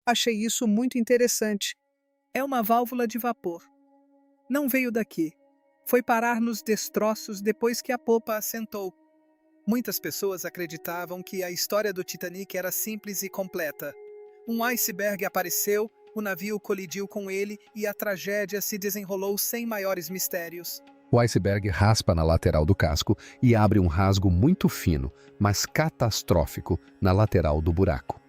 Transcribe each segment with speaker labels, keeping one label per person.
Speaker 1: Achei isso muito interessante. É uma válvula de vapor. Não veio daqui. Foi parar nos destroços depois que a popa assentou. Muitas pessoas acreditavam que a história do Titanic era simples e completa. Um iceberg apareceu, o navio colidiu com ele e a tragédia se desenrolou sem maiores mistérios.
Speaker 2: O iceberg raspa na lateral do casco e abre um rasgo muito fino, mas catastrófico, na lateral do buraco.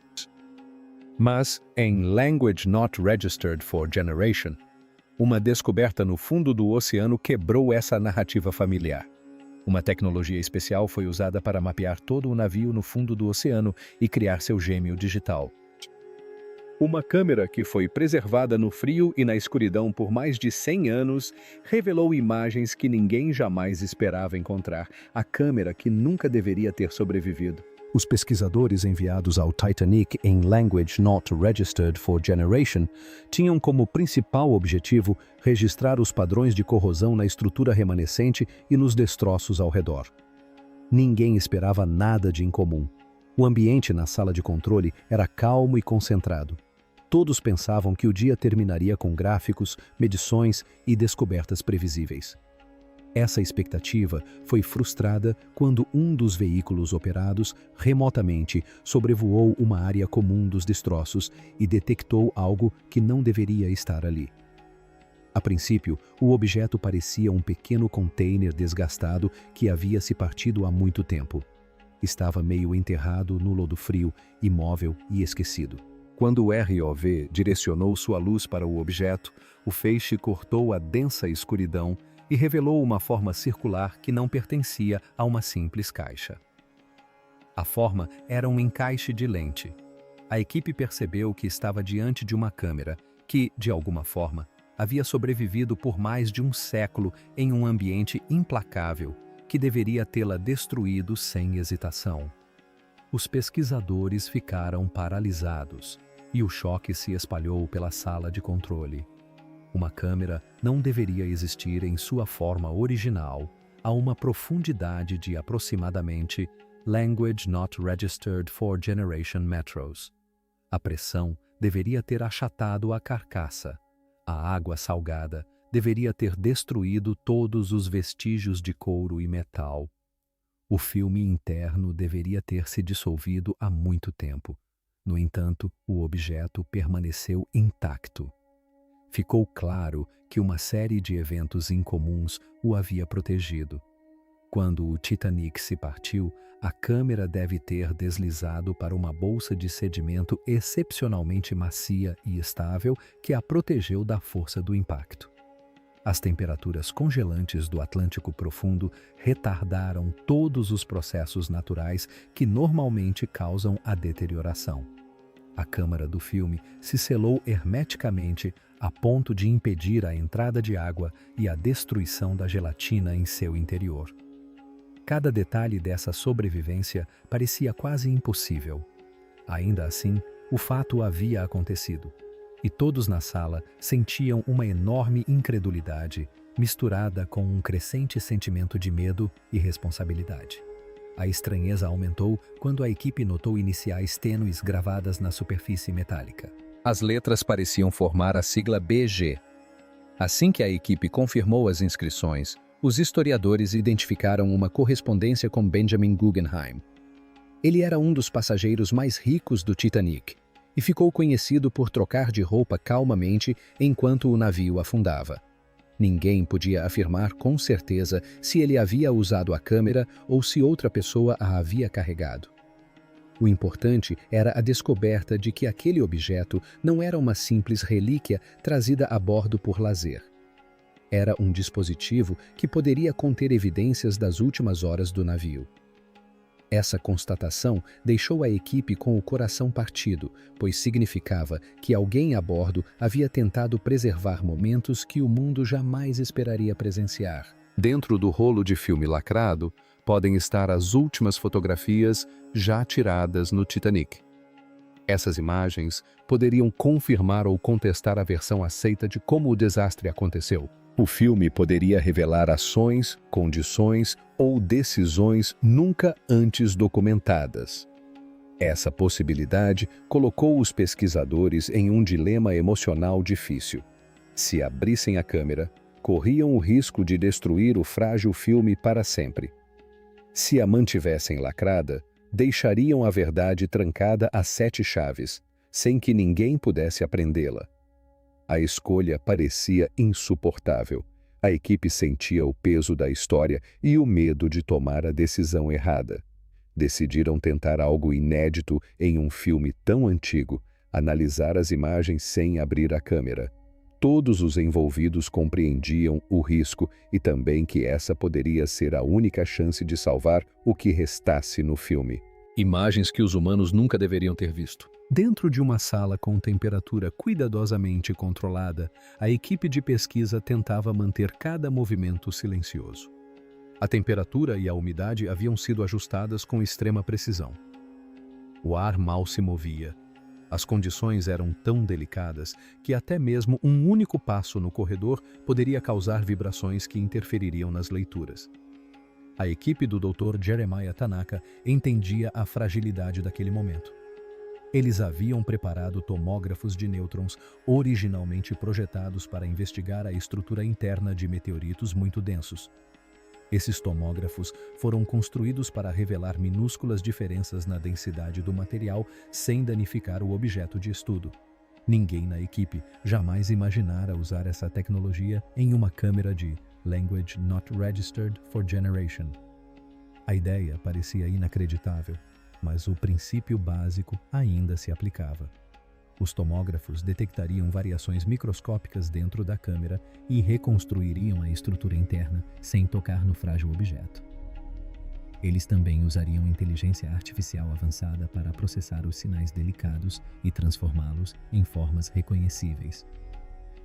Speaker 2: Mas, em Language Not Registered for Generation, uma descoberta no fundo do oceano quebrou essa narrativa familiar. Uma tecnologia especial foi usada para mapear todo o navio no fundo do oceano e criar seu gêmeo digital. Uma câmera que foi preservada no frio e na escuridão por mais de 100 anos revelou imagens que ninguém jamais esperava encontrar, a câmera que nunca deveria ter sobrevivido. Os pesquisadores enviados ao Titanic em Language Not Registered for Generation tinham como principal objetivo registrar os padrões de corrosão na estrutura remanescente e nos destroços ao redor. Ninguém esperava nada de incomum. O ambiente na sala de controle era calmo e concentrado. Todos pensavam que o dia terminaria com gráficos, medições e descobertas previsíveis. Essa expectativa foi frustrada quando um dos veículos operados remotamente sobrevoou uma área comum dos destroços e detectou algo que não deveria estar ali. A princípio, o objeto parecia um pequeno container desgastado que havia se partido há muito tempo. Estava meio enterrado no lodo frio, imóvel e esquecido. Quando o ROV direcionou sua luz para o objeto, o feixe cortou a densa escuridão e revelou uma forma circular que não pertencia a uma simples caixa. A forma era um encaixe de lente. A equipe percebeu que estava diante de uma câmera que, de alguma forma, havia sobrevivido por mais de um século em um ambiente implacável que deveria tê-la destruído sem hesitação. Os pesquisadores ficaram paralisados e o choque se espalhou pela sala de controle. Uma câmera não deveria existir em sua forma original a uma profundidade de aproximadamente Language Not Registered for Generation metros. A pressão deveria ter achatado a carcaça. A água salgada deveria ter destruído todos os vestígios de couro e metal. O filme interno deveria ter se dissolvido há muito tempo. No entanto, o objeto permaneceu intacto. Ficou claro que uma série de eventos incomuns o havia protegido. Quando o Titanic se partiu, a câmera deve ter deslizado para uma bolsa de sedimento excepcionalmente macia e estável que a protegeu da força do impacto. As temperaturas congelantes do Atlântico Profundo retardaram todos os processos naturais que normalmente causam a deterioração. A câmara do filme se selou hermeticamente a ponto de impedir a entrada de água e a destruição da gelatina em seu interior. Cada detalhe dessa sobrevivência parecia quase impossível. Ainda assim, o fato havia acontecido, e todos na sala sentiam uma enorme incredulidade, misturada com um crescente sentimento de medo e responsabilidade. A estranheza aumentou quando a equipe notou iniciais tênues gravadas na superfície metálica. As letras pareciam formar a sigla BG. Assim que a equipe confirmou as inscrições, os historiadores identificaram uma correspondência com Benjamin Guggenheim. Ele era um dos passageiros mais ricos do Titanic e ficou conhecido por trocar de roupa calmamente enquanto o navio afundava. Ninguém podia afirmar com certeza se ele havia usado a câmera ou se outra pessoa a havia carregado. O importante era a descoberta de que aquele objeto não era uma simples relíquia trazida a bordo por lazer. Era um dispositivo que poderia conter evidências das últimas horas do navio. Essa constatação deixou a equipe com o coração partido, pois significava que alguém a bordo havia tentado preservar momentos que o mundo jamais esperaria presenciar. Dentro do rolo de filme lacrado, podem estar as últimas fotografias já tiradas no Titanic. Essas imagens poderiam confirmar ou contestar a versão aceita de como o desastre aconteceu. O filme poderia revelar ações, condições ou decisões nunca antes documentadas. Essa possibilidade colocou os pesquisadores em um dilema emocional difícil. Se abrissem a câmera, corriam o risco de destruir o frágil filme para sempre. Se a mantivessem lacrada, deixariam a verdade trancada a 7 chaves, sem que ninguém pudesse apreendê-la. A escolha parecia insuportável. A equipe sentia o peso da história e o medo de tomar a decisão errada. Decidiram tentar algo inédito em um filme tão antigo, analisar as imagens sem abrir a câmera. Todos os envolvidos compreendiam o risco e também que essa poderia ser a única chance de salvar o que restasse no filme. Imagens que os humanos nunca deveriam ter visto. Dentro de uma sala com temperatura cuidadosamente controlada, a equipe de pesquisa tentava manter cada movimento silencioso. A temperatura e a umidade haviam sido ajustadas com extrema precisão. O ar mal se movia. As condições eram tão delicadas que até mesmo um único passo no corredor poderia causar vibrações que interfeririam nas leituras. A equipe do Dr. Jeremiah Tanaka entendia a fragilidade daquele momento. Eles haviam preparado tomógrafos de nêutrons originalmente projetados para investigar a estrutura interna de meteoritos muito densos. Esses tomógrafos foram construídos para revelar minúsculas diferenças na densidade do material sem danificar o objeto de estudo. Ninguém na equipe jamais imaginara usar essa tecnologia em uma câmera de Language Not Registered for Generation. A ideia parecia inacreditável, mas o princípio básico ainda se aplicava. Os tomógrafos detectariam variações microscópicas dentro da câmera e reconstruiriam a estrutura interna sem tocar no frágil objeto. Eles também usariam inteligência artificial avançada para processar os sinais delicados e transformá-los em formas reconhecíveis.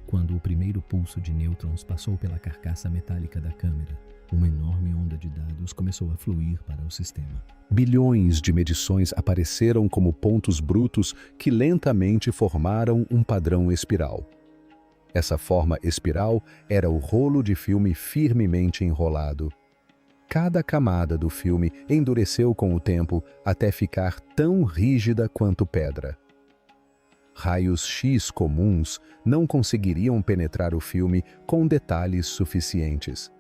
Speaker 2: Quando o primeiro pulso de nêutrons passou pela carcaça metálica da câmera, uma enorme onda de dados começou a fluir para o sistema. Bilhões de medições apareceram como pontos brutos que lentamente formaram um padrão espiral. Essa forma espiral era o rolo de filme firmemente enrolado. Cada camada do filme endureceu com o tempo até ficar tão rígida quanto pedra. Raios X comuns não conseguiriam penetrar o filme com detalhes suficientes.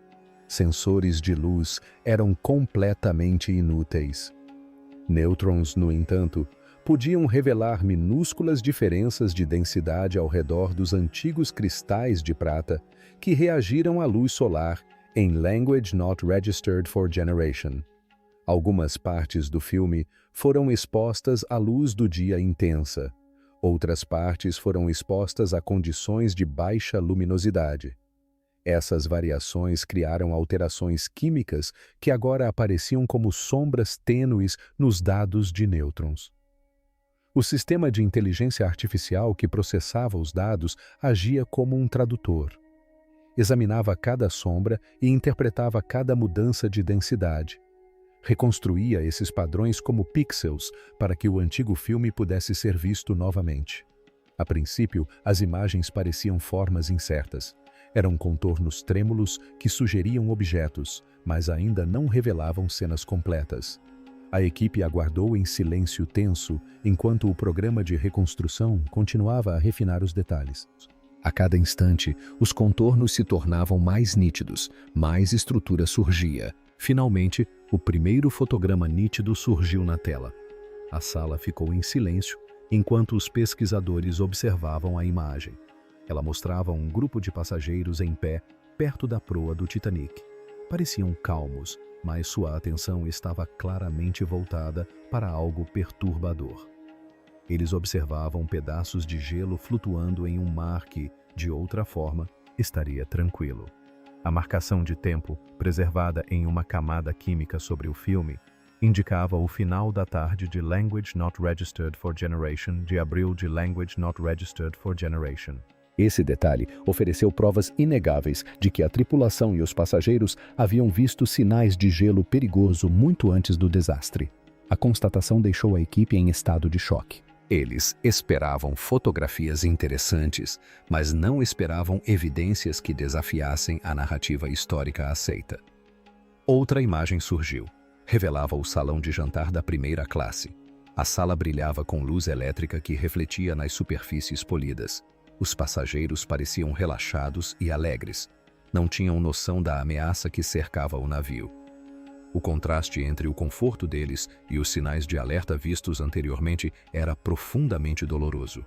Speaker 2: Sensores de luz eram completamente inúteis. Nêutrons, no entanto, podiam revelar minúsculas diferenças de densidade ao redor dos antigos cristais de prata que reagiram à luz solar em Language Not Registered for Generation. Algumas partes do filme foram expostas à luz do dia intensa. Outras partes foram expostas a condições de baixa luminosidade. Essas variações criaram alterações químicas que agora apareciam como sombras tênues nos dados de nêutrons. O sistema de inteligência artificial que processava os dados agia como um tradutor. Examinava cada sombra e interpretava cada mudança de densidade. Reconstruía esses padrões como pixels para que o antigo filme pudesse ser visto novamente. A princípio, as imagens pareciam formas incertas. Eram contornos trêmulos que sugeriam objetos, mas ainda não revelavam cenas completas. A equipe aguardou em silêncio tenso enquanto o programa de reconstrução continuava a refinar os detalhes. A cada instante, os contornos se tornavam mais nítidos, mais estrutura surgia. Finalmente, o primeiro fotograma nítido surgiu na tela. A sala ficou em silêncio enquanto os pesquisadores observavam a imagem. Ela mostrava um grupo de passageiros em pé, perto da proa do Titanic. Pareciam calmos, mas sua atenção estava claramente voltada para algo perturbador. Eles observavam pedaços de gelo flutuando em um mar que, de outra forma, estaria tranquilo. A marcação de tempo, preservada em uma camada química sobre o filme, indicava o final da tarde de Language Not Registered for Generation de abril de Language Not Registered for Generation. Esse detalhe ofereceu provas inegáveis de que a tripulação e os passageiros haviam visto sinais de gelo perigoso muito antes do desastre. A constatação deixou a equipe em estado de choque. Eles esperavam fotografias interessantes, mas não esperavam evidências que desafiassem a narrativa histórica aceita. Outra imagem surgiu. Revelava o salão de jantar da primeira classe. A sala brilhava com luz elétrica que refletia nas superfícies polidas. Os passageiros pareciam relaxados e alegres. Não tinham noção da ameaça que cercava o navio. O contraste entre o conforto deles e os sinais de alerta vistos anteriormente era profundamente doloroso.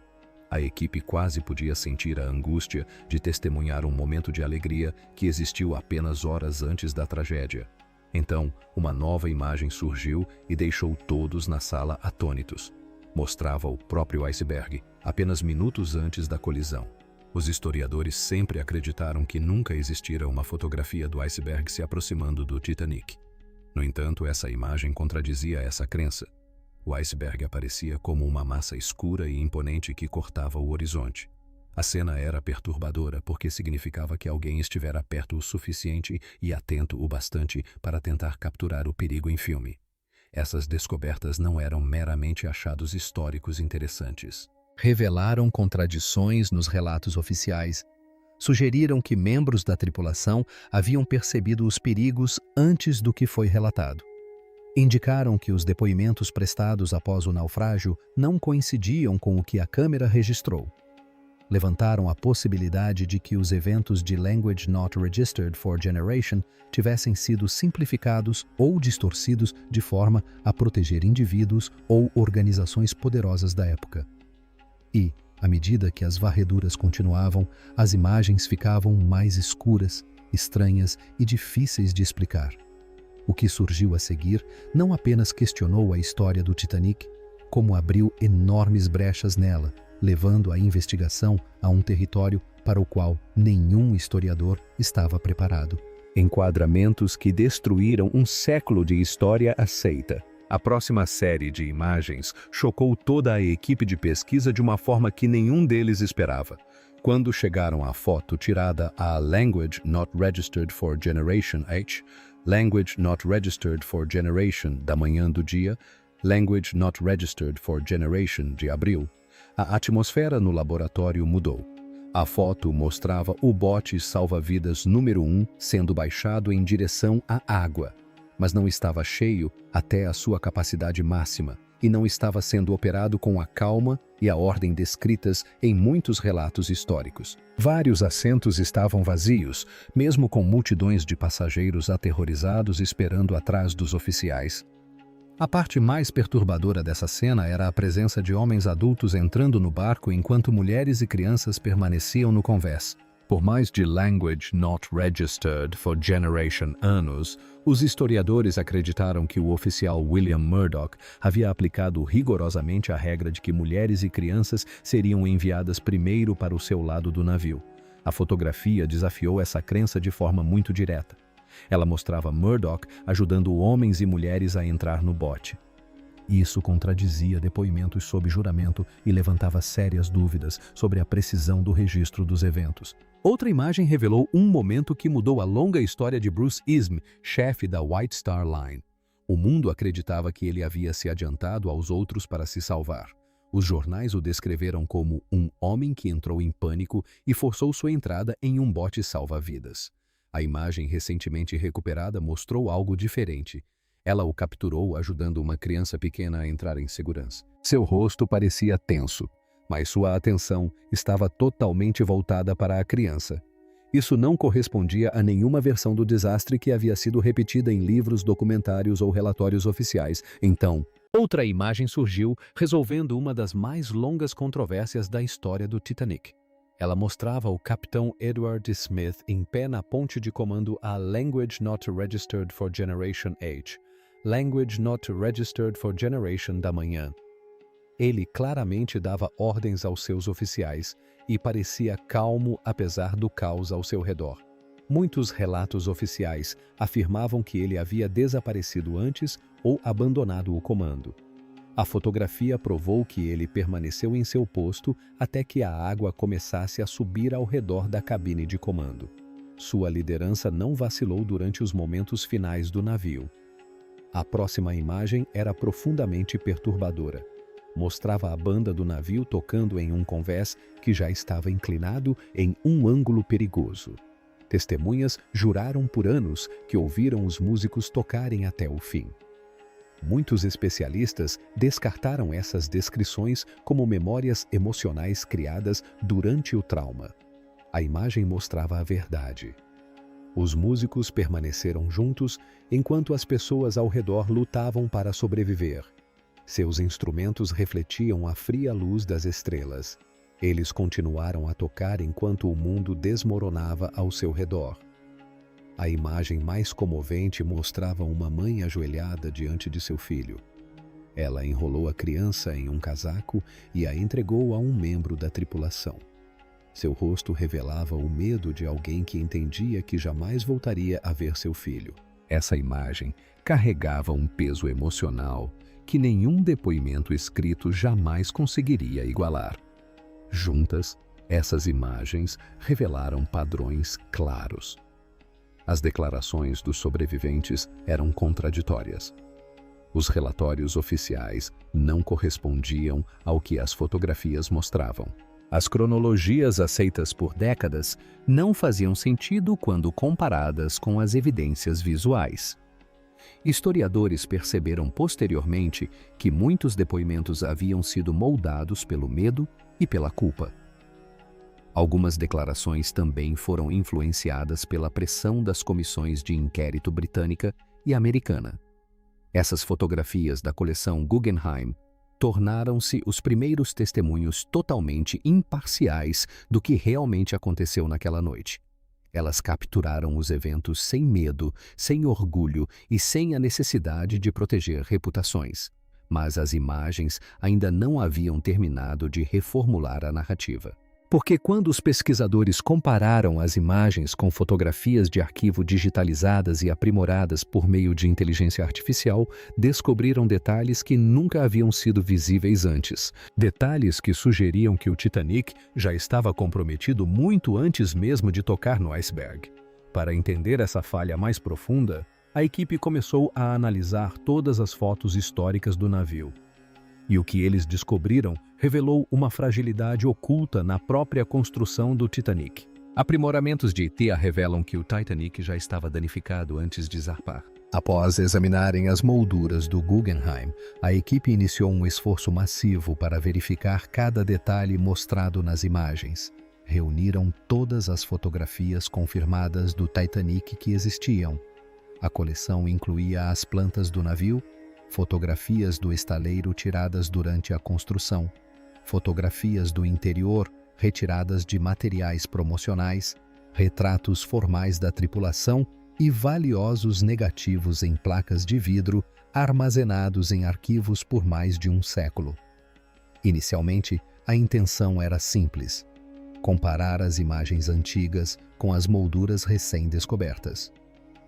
Speaker 2: A equipe quase podia sentir a angústia de testemunhar um momento de alegria que existiu apenas horas antes da tragédia. Então, uma nova imagem surgiu e deixou todos na sala atônitos. Mostrava o próprio iceberg, apenas minutos antes da colisão. Os historiadores sempre acreditaram que nunca existira uma fotografia do iceberg se aproximando do Titanic. No entanto, essa imagem contradizia essa crença. O iceberg aparecia como uma massa escura e imponente que cortava o horizonte. A cena era perturbadora porque significava que alguém estivera perto o suficiente e atento o bastante para tentar capturar o perigo em filme. Essas descobertas não eram meramente achados históricos interessantes. Revelaram contradições nos relatos oficiais. Sugeriram que membros da tripulação haviam percebido os perigos antes do que foi relatado. Indicaram que os depoimentos prestados após o naufrágio não coincidiam com o que a câmera registrou. Levantaram a possibilidade de que os eventos de Language Not Registered for Generation tivessem sido simplificados ou distorcidos de forma a proteger indivíduos ou organizações poderosas da época. E, à medida que as varreduras continuavam, as imagens ficavam mais escuras, estranhas e difíceis de explicar. O que surgiu a seguir não apenas questionou a história do Titanic, como abriu enormes brechas nela, levando a investigação a um território para o qual nenhum historiador estava preparado. Enquadramentos que destruíram um século de história aceita. A próxima série de imagens chocou toda a equipe de pesquisa de uma forma que nenhum deles esperava. Quando chegaram à foto tirada a Language Not Registered for Generation H, Language Not Registered for Generation da manhã do dia, Language Not Registered for Generation de abril, a atmosfera no laboratório mudou. A foto mostrava o bote salva-vidas número 1 sendo baixado em direção à água, mas não estava cheio até a sua capacidade máxima e não estava sendo operado com a calma e a ordem descritas em muitos relatos históricos. Vários assentos estavam vazios, mesmo com multidões de passageiros aterrorizados esperando atrás dos oficiais. A parte mais perturbadora dessa cena era a presença de homens adultos entrando no barco enquanto mulheres e crianças permaneciam no convés. Por mais de Language Not Registered for Generation anos, os historiadores acreditaram que o oficial William Murdoch havia aplicado rigorosamente a regra de que mulheres e crianças seriam enviadas primeiro para o seu lado do navio. A fotografia desafiou essa crença de forma muito direta. Ela mostrava Murdoch ajudando homens e mulheres a entrar no bote. Isso contradizia depoimentos sob juramento e levantava sérias dúvidas sobre a precisão do registro dos eventos. Outra imagem revelou um momento que mudou a longa história de Bruce Ismay, chefe da White Star Line. O mundo acreditava que ele havia se adiantado aos outros para se salvar. Os jornais o descreveram como um homem que entrou em pânico e forçou sua entrada em um bote salva-vidas. A imagem recentemente recuperada mostrou algo diferente. Ela o capturou ajudando uma criança pequena a entrar em segurança. Seu rosto parecia tenso, mas sua atenção estava totalmente voltada para a criança. Isso não correspondia a nenhuma versão do desastre que havia sido repetida em livros, documentários ou relatórios oficiais. Então, outra imagem surgiu, resolvendo uma das mais longas controvérsias da história do Titanic. Ela mostrava o capitão Edward Smith em pé na ponte de comando a Language Not Registered for Generation H, Language Not Registered for Generation da manhã. Ele claramente dava ordens aos seus oficiais e parecia calmo apesar do caos ao seu redor. Muitos relatos oficiais afirmavam que ele havia desaparecido antes ou abandonado o comando. A fotografia provou que ele permaneceu em seu posto até que a água começasse a subir ao redor da cabine de comando. Sua liderança não vacilou durante os momentos finais do navio. A próxima imagem era profundamente perturbadora. Mostrava a banda do navio tocando em um convés que já estava inclinado em um ângulo perigoso. Testemunhas juraram por anos que ouviram os músicos tocarem até o fim. Muitos especialistas descartaram essas descrições como memórias emocionais criadas durante o trauma. A imagem mostrava a verdade. Os músicos permaneceram juntos enquanto as pessoas ao redor lutavam para sobreviver. Seus instrumentos refletiam a fria luz das estrelas. Eles continuaram a tocar enquanto o mundo desmoronava ao seu redor. A imagem mais comovente mostrava uma mãe ajoelhada diante de seu filho. Ela enrolou a criança em um casaco e a entregou a um membro da tripulação. Seu rosto revelava o medo de alguém que entendia que jamais voltaria a ver seu filho. Essa imagem carregava um peso emocional que nenhum depoimento escrito jamais conseguiria igualar. Juntas, essas imagens revelaram padrões claros. As declarações dos sobreviventes eram contraditórias. Os relatórios oficiais não correspondiam ao que as fotografias mostravam. As cronologias aceitas por décadas não faziam sentido quando comparadas com as evidências visuais. Historiadores perceberam posteriormente que muitos depoimentos haviam sido moldados pelo medo e pela culpa. Algumas declarações também foram influenciadas pela pressão das comissões de inquérito britânica e americana. Essas fotografias da coleção Guggenheim tornaram-se os primeiros testemunhos totalmente imparciais do que realmente aconteceu naquela noite. Elas capturaram os eventos sem medo, sem orgulho e sem a necessidade de proteger reputações. Mas as imagens ainda não haviam terminado de reformular a narrativa. Porque quando os pesquisadores compararam as imagens com fotografias de arquivo digitalizadas e aprimoradas por meio de inteligência artificial, descobriram detalhes que nunca haviam sido visíveis antes. Detalhes que sugeriam que o Titanic já estava comprometido muito antes mesmo de tocar no iceberg. Para entender essa falha mais profunda, a equipe começou a analisar todas as fotos históricas do navio. E o que eles descobriram revelou uma fragilidade oculta na própria construção do Titanic. Aprimoramentos de ITA revelam que o Titanic já estava danificado antes de zarpar. Após examinarem as molduras do Guggenheim, a equipe iniciou um esforço massivo para verificar cada detalhe mostrado nas imagens. Reuniram todas as fotografias confirmadas do Titanic que existiam. A coleção incluía as plantas do navio, fotografias do estaleiro tiradas durante a construção, fotografias do interior retiradas de materiais promocionais, retratos formais da tripulação e valiosos negativos em placas de vidro armazenados em arquivos por mais de um século. Inicialmente, a intenção era simples: comparar as imagens antigas com as molduras recém-descobertas.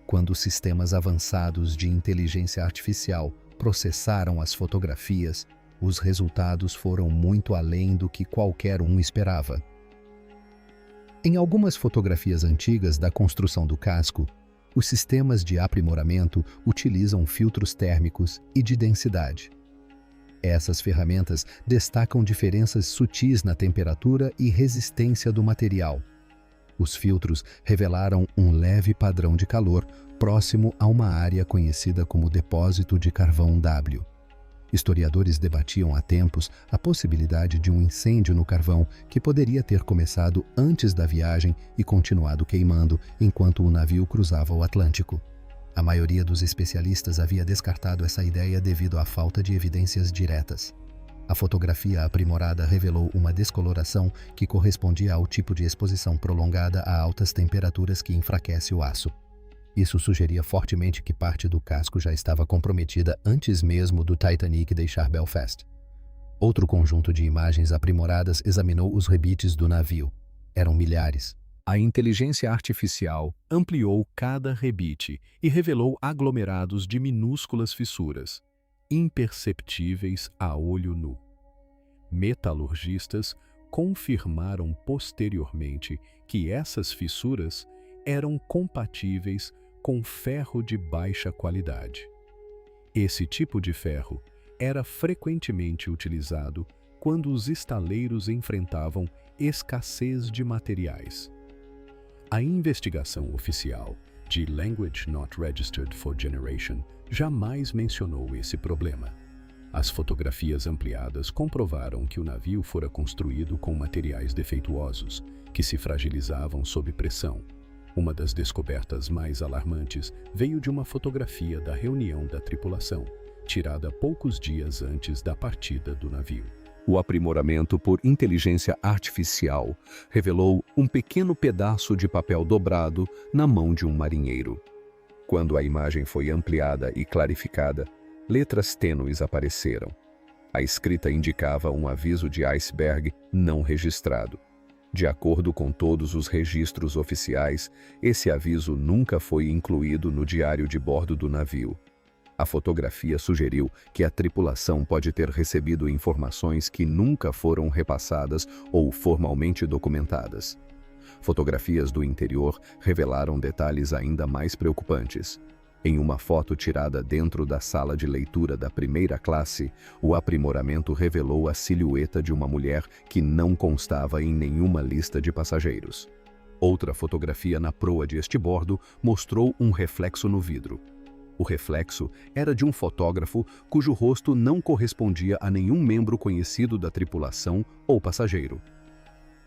Speaker 2: Quando sistemas avançados de inteligência artificial processaram as fotografias, os resultados foram muito além do que qualquer um esperava. Em algumas fotografias antigas da construção do casco, os sistemas de aprimoramento utilizam filtros térmicos e de densidade. Essas ferramentas destacam diferenças sutis na temperatura e resistência do material. Os filtros revelaram um leve padrão de calor próximo a uma área conhecida como depósito de carvão W. Historiadores debatiam há tempos a possibilidade de um incêndio no carvão que poderia ter começado antes da viagem e continuado queimando enquanto o navio cruzava o Atlântico. A maioria dos especialistas havia descartado essa ideia devido à falta de evidências diretas. A fotografia aprimorada revelou uma descoloração que correspondia ao tipo de exposição prolongada a altas temperaturas que enfraquece o aço. Isso sugeria fortemente que parte do casco já estava comprometida antes mesmo do Titanic deixar Belfast. Outro conjunto de imagens aprimoradas examinou os rebites do navio. Eram milhares. A inteligência artificial ampliou cada rebite e revelou aglomerados de minúsculas fissuras, imperceptíveis a olho nu. Metalurgistas confirmaram posteriormente que essas fissuras eram compatíveis com ferro de baixa qualidade. Esse tipo de ferro era frequentemente utilizado quando os estaleiros enfrentavam escassez de materiais. A investigação oficial de Language Not Registered for Generation jamais mencionou esse problema. As fotografias ampliadas comprovaram que o navio fora construído com materiais defeituosos, que se fragilizavam sob pressão. Uma das descobertas mais alarmantes veio de uma fotografia da reunião da tripulação, tirada poucos dias antes da partida do navio. O aprimoramento por inteligência artificial revelou um pequeno pedaço de papel dobrado na mão de um marinheiro. Quando a imagem foi ampliada e clarificada, letras tênues apareceram. A escrita indicava um aviso de iceberg não registrado. De acordo com todos os registros oficiais, esse aviso nunca foi incluído no diário de bordo do navio. A fotografia sugeriu que a tripulação pode ter recebido informações que nunca foram repassadas ou formalmente documentadas. Fotografias do interior revelaram detalhes ainda mais preocupantes. Em uma foto tirada dentro da sala de leitura da primeira classe, o aprimoramento revelou a silhueta de uma mulher que não constava em nenhuma lista de passageiros. Outra fotografia na proa de estibordo mostrou um reflexo no vidro. O reflexo era de um fotógrafo cujo rosto não correspondia a nenhum membro conhecido da tripulação ou passageiro.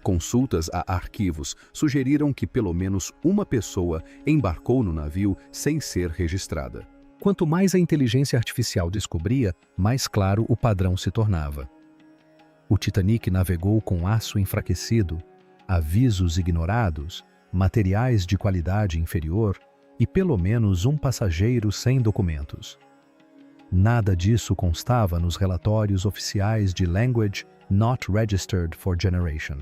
Speaker 2: Consultas a arquivos sugeriram que pelo menos uma pessoa embarcou no navio sem ser registrada. Quanto mais a inteligência artificial descobria, mais claro o padrão se tornava. O Titanic navegou com aço enfraquecido, avisos ignorados, materiais de qualidade inferior e pelo menos um passageiro sem documentos. Nada disso constava nos relatórios oficiais de Language Not Registered for Generation.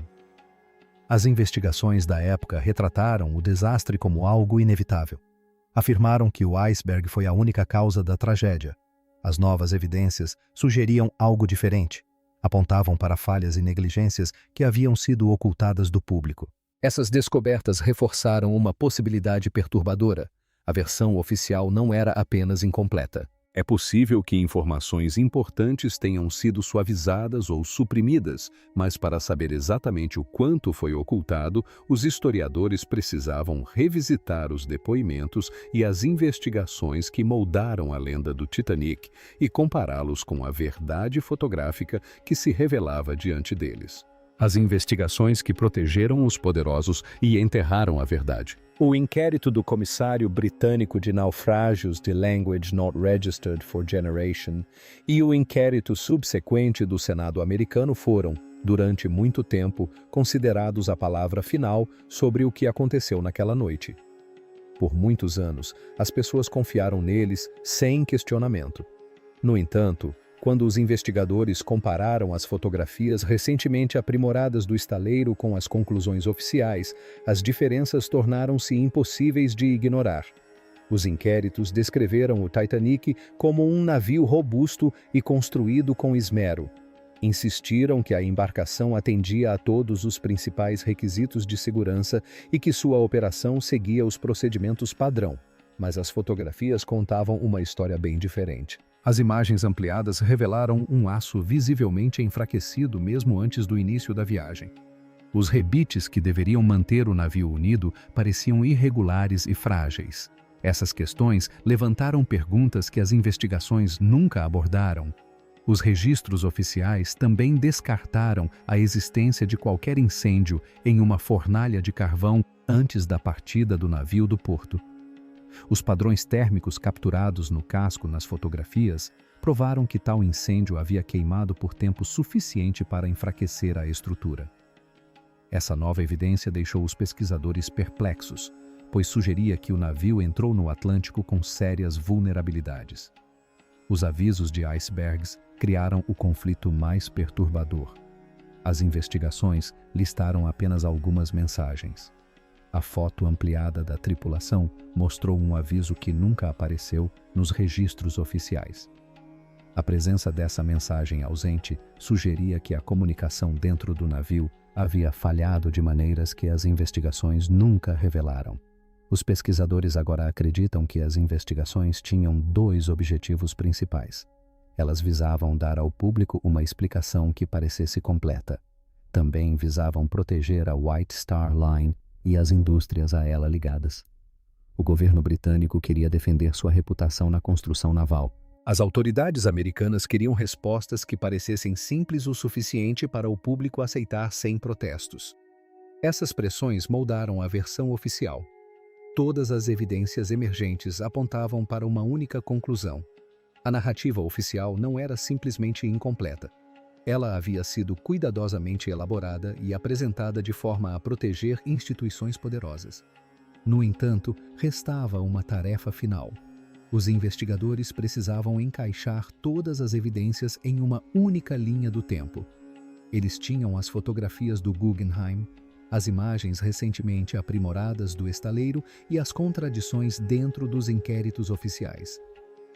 Speaker 2: As investigações da época retrataram o desastre como algo inevitável. Afirmaram que o iceberg foi a única causa da tragédia. As novas evidências sugeriam algo diferente. Apontavam para falhas e negligências que haviam sido ocultadas do público. Essas descobertas reforçaram uma possibilidade perturbadora. A versão oficial não era apenas incompleta. É possível que informações importantes tenham sido suavizadas ou suprimidas, mas para saber exatamente o quanto foi ocultado, os historiadores precisavam revisitar os depoimentos e as investigações que moldaram a lenda do Titanic e compará-los com a verdade fotográfica que se revelava diante deles. As investigações que protegeram os poderosos e enterraram a verdade. O inquérito do Comissário Britânico de Naufrágios de Language Not Registered for Generation e o inquérito subsequente do Senado americano foram, durante muito tempo, considerados a palavra final sobre o que aconteceu naquela noite. Por muitos anos, as pessoas confiaram neles sem questionamento. No entanto, quando os investigadores compararam as fotografias recentemente aprimoradas do estaleiro com as conclusões oficiais, as diferenças tornaram-se impossíveis de ignorar. Os inquéritos descreveram o Titanic como um navio robusto e construído com esmero. Insistiram que a embarcação atendia a todos os principais requisitos de segurança e que sua operação seguia os procedimentos padrão. Mas as fotografias contavam uma história bem diferente. As imagens ampliadas revelaram um aço visivelmente enfraquecido mesmo antes do início da viagem. Os rebites que deveriam manter o navio unido pareciam irregulares e frágeis. Essas questões levantaram perguntas que as investigações nunca abordaram. Os registros oficiais também descartaram a existência de qualquer incêndio em uma fornalha de carvão antes da partida do navio do porto. Os padrões térmicos capturados no casco nas fotografias provaram que tal incêndio havia queimado por tempo suficiente para enfraquecer a estrutura. Essa nova evidência deixou os pesquisadores perplexos, pois sugeria que o navio entrou no Atlântico com sérias vulnerabilidades. Os avisos de icebergs criaram o conflito mais perturbador. As investigações listaram apenas algumas mensagens. A foto ampliada da tripulação mostrou um aviso que nunca apareceu nos registros oficiais. A presença dessa mensagem ausente sugeria que a comunicação dentro do navio havia falhado de maneiras que as investigações nunca revelaram. Os pesquisadores agora acreditam que as investigações tinham dois objetivos principais. Elas visavam dar ao público uma explicação que parecesse completa. Também visavam proteger a White Star Line e as indústrias a ela ligadas. O governo britânico queria defender sua reputação na construção naval. As autoridades americanas queriam respostas que parecessem simples o suficiente para o público aceitar sem protestos. Essas pressões moldaram a versão oficial. Todas as evidências emergentes apontavam para uma única conclusão. A narrativa oficial não era simplesmente incompleta. Ela havia sido cuidadosamente elaborada e apresentada de forma a proteger instituições poderosas. No entanto, restava uma tarefa final. Os investigadores precisavam encaixar todas as evidências em uma única linha do tempo. Eles tinham as fotografias do Guggenheim, as imagens recentemente aprimoradas do estaleiro e as contradições dentro dos inquéritos oficiais.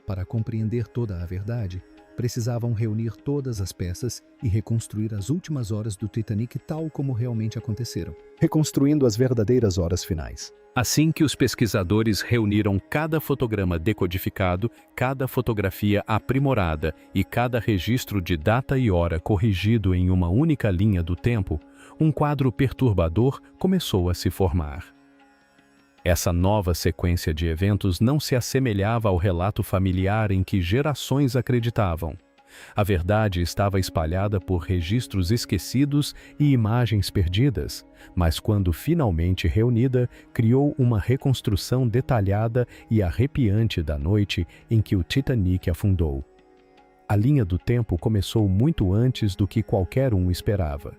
Speaker 2: Para compreender toda a verdade, precisavam reunir todas as peças e reconstruir as últimas horas do Titanic tal como realmente aconteceram, reconstruindo as verdadeiras horas finais. Assim que os pesquisadores reuniram cada fotograma decodificado, cada fotografia aprimorada e cada registro de data e hora corrigido em uma única linha do tempo, um quadro perturbador começou a se formar. Essa nova sequência de eventos não se assemelhava ao relato familiar em que gerações acreditavam. A verdade estava espalhada por registros esquecidos e imagens perdidas, mas quando finalmente reunida, criou uma reconstrução detalhada e arrepiante da noite em que o Titanic afundou. A linha do tempo começou muito antes do que qualquer um esperava.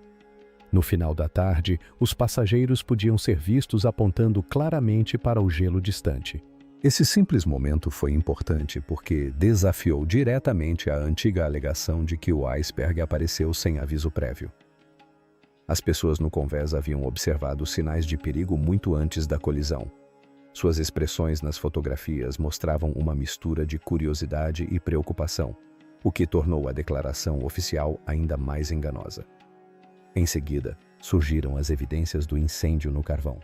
Speaker 2: No final da tarde, os passageiros podiam ser vistos apontando claramente para o gelo distante. Esse simples momento foi importante porque desafiou diretamente a antiga alegação de que o iceberg apareceu sem aviso prévio. As pessoas no convés haviam observado sinais de perigo muito antes da colisão. Suas expressões nas fotografias mostravam uma mistura de curiosidade e preocupação, o que tornou a declaração oficial ainda mais enganosa. Em seguida, surgiram as evidências do incêndio no carvão.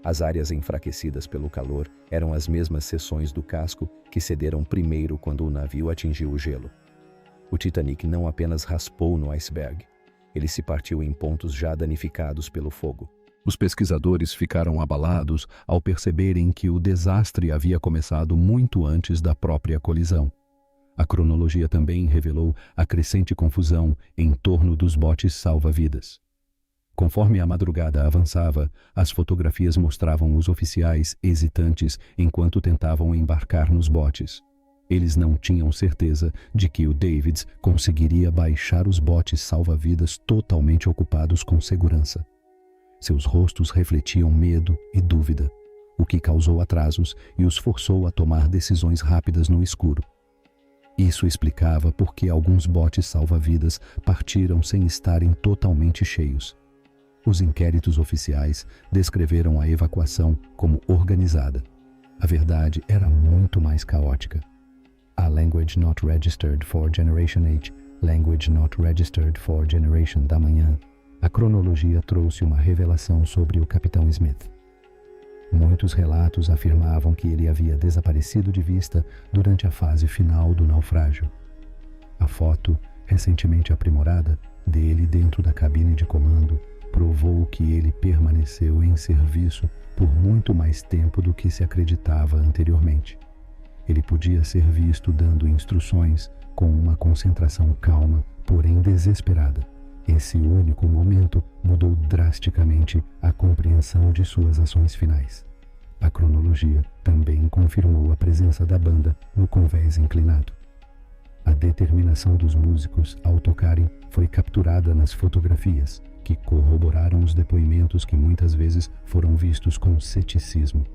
Speaker 2: As áreas enfraquecidas pelo calor eram as mesmas seções do casco que cederam primeiro quando o navio atingiu o gelo. O Titanic não apenas raspou no iceberg, ele se partiu em pontos já danificados pelo fogo. Os pesquisadores ficaram abalados ao perceberem que o desastre havia começado muito antes da própria colisão. A cronologia também revelou a crescente confusão em torno dos botes salva-vidas. Conforme a madrugada avançava, as fotografias mostravam os oficiais hesitantes enquanto tentavam embarcar nos botes. Eles não tinham certeza de que o Davids conseguiria baixar os botes salva-vidas totalmente ocupados com segurança. Seus rostos refletiam medo e dúvida, o que causou atrasos e os forçou a tomar decisões rápidas no escuro. Isso explicava por que alguns botes salva-vidas partiram sem estarem totalmente cheios. Os inquéritos oficiais descreveram a evacuação como organizada. A verdade era muito mais caótica. A Language Not Registered for Generation H, Language Not Registered for Generation da manhã, a cronologia trouxe uma revelação sobre o Capitão Smith. Muitos relatos afirmavam que ele havia desaparecido de vista durante a fase final do naufrágio. A foto, recentemente aprimorada, dele dentro da cabine de comando, provou que ele permaneceu em serviço por muito mais tempo do que se acreditava anteriormente. Ele podia ser visto dando instruções com uma concentração calma, porém desesperada. Esse único momento mudou drasticamente a compreensão de suas ações finais. A cronologia também confirmou a presença da banda no convés inclinado. A determinação dos músicos ao tocarem foi capturada nas fotografias, que corroboraram os depoimentos que muitas vezes foram vistos com ceticismo.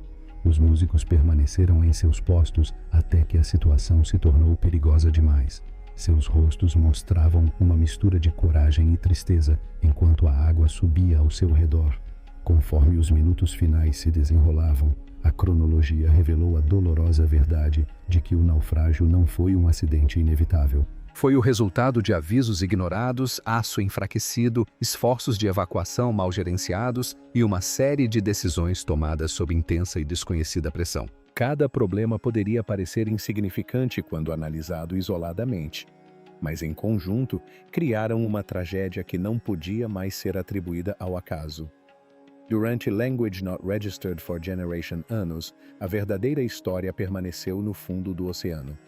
Speaker 2: Os músicos permaneceram em seus postos até que a situação se tornou perigosa demais. Seus rostos mostravam uma mistura de coragem e tristeza enquanto a água subia ao seu redor. Conforme os minutos finais se desenrolavam, a cronologia revelou a dolorosa verdade de que o naufrágio não foi um acidente inevitável. Foi o resultado de avisos ignorados, aço enfraquecido, esforços de evacuação mal gerenciados e uma série de decisões tomadas sob intensa e desconhecida pressão. Cada problema poderia parecer insignificante quando analisado isoladamente, mas em conjunto criaram uma tragédia que não podia mais ser atribuída ao acaso. Durante Language Not Registered for Generation anos, a verdadeira história permaneceu no fundo do oceano.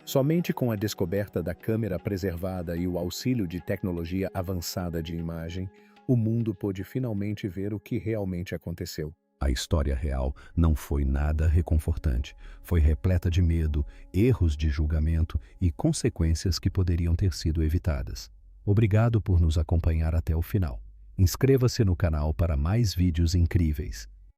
Speaker 2: Somente com a descoberta da câmera preservada e o auxílio de tecnologia avançada de imagem, o mundo pôde finalmente ver o que realmente aconteceu. A história real não foi nada reconfortante. Foi repleta de medo, erros de julgamento e consequências que poderiam ter sido evitadas. Obrigado por nos acompanhar até o final. Inscreva-se no canal para mais vídeos incríveis.